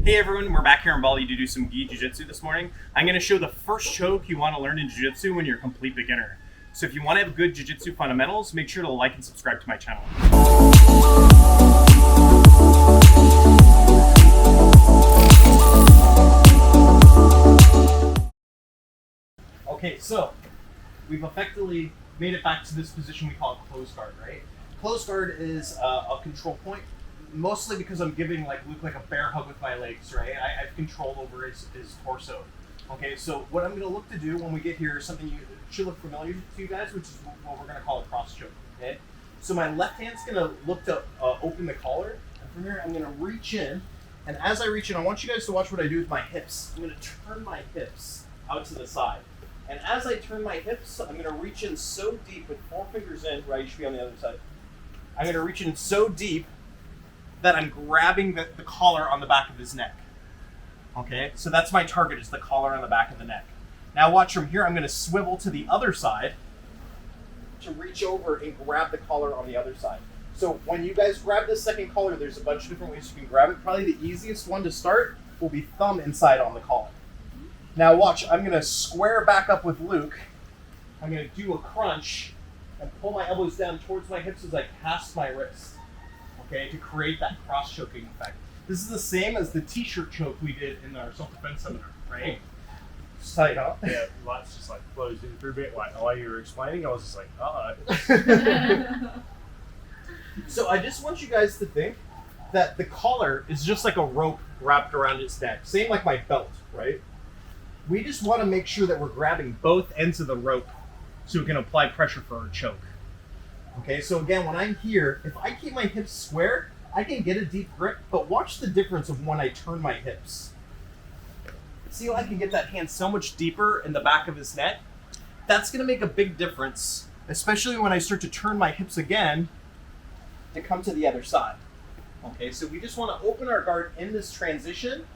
Hey everyone, we're back here in Bali to do some Gi Jiu Jitsu this morning. I'm going to show the first choke you want to learn in Jiu Jitsu when you're a complete beginner. So if you want to have good Jiu Jitsu fundamentals, make sure to like and subscribe to my channel. Okay, so we've effectively made it back to this position we call closed guard, right? Closed guard is a control point, mostly because I'm giving Luke a bear hug with my legs, right? I have control over his torso. Okay, so what I'm going to look to do when we get here is something you should look familiar to you guys, which is what we're going to call a cross choke. Okay, so my left hand's going to look to open the collar, and from here I'm going to reach in, and as I reach in, I want you guys to watch what I do with my hips. I'm going to turn my hips out to the side. And as I turn my hips, I'm going to reach in so deep with 4 fingers in, right? You should be on the other side. I'm going to reach in so deep that I'm grabbing the collar on the back of his neck. Okay, so that's my target, is the collar on the back of the neck. Now watch from here, I'm going to swivel to the other side to reach over and grab the collar on the other side. So when you guys grab this second collar, there's a bunch of different ways you can grab it. Probably the easiest one to start will be thumb inside on the collar. Now watch, I'm going to square back up with Luke. I'm going to do a crunch and pull my elbows down towards my hips as I cast my wrist, okay, to create that cross-choking effect. This is the same as the t-shirt choke we did in our self-defense seminar, right? It's tight, huh? Yeah, lights just closed in for a bit. While you were explaining, I was just uh-oh. So I just want you guys to think that the collar is just like a rope wrapped around its neck. Same like my belt, right? We just want to make sure that we're grabbing both ends of the rope so we can apply pressure for our choke. Okay, so again, when I'm here, if I keep my hips square, I can get a deep grip, but watch the difference of when I turn my hips. See how I can get that hand so much deeper in the back of his neck? That's going to make a big difference, especially when I start to turn my hips again to come to the other side. Okay, so we just want to open our guard in this transition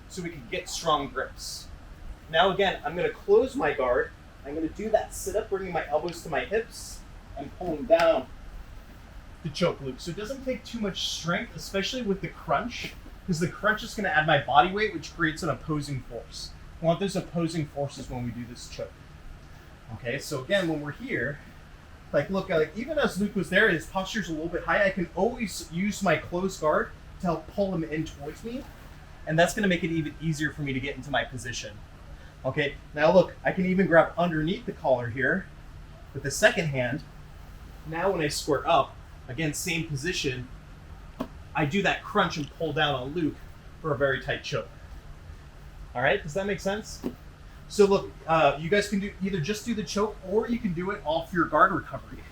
so we can get strong grips. Now again, I'm going to close my guard. I'm going to do that sit-up, bringing my elbows to my hips and pulling down to choke Luke. So it doesn't take too much strength, especially with the crunch, because the crunch is going to add my body weight, which creates an opposing force. We want those opposing forces when we do this choke. Okay, so again, when we're here, look, even as Luke was there, his posture's a little bit high. I can always use my closed guard to help pull him in towards me, and that's going to make it even easier for me to get into my position. Okay, now look, I can even grab underneath the collar here with the second hand. Now when I square up, again, same position, I do that crunch and pull down on Luke for a very tight choke. All right, does that make sense? So look, you guys can either just do the choke, or you can do it off your guard recovery.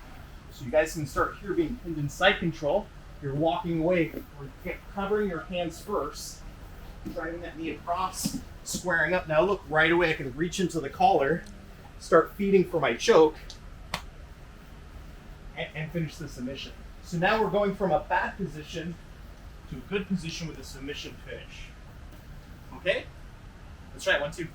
So you guys can start here being pinned in side control. You're walking away, or covering your hands first, driving that knee across, squaring up. Now look, right away I can reach into the collar, start feeding for my choke, and finish the submission. So now we're going from a bad position to a good position with a submission finish. Okay? Let's try it. 1, 2.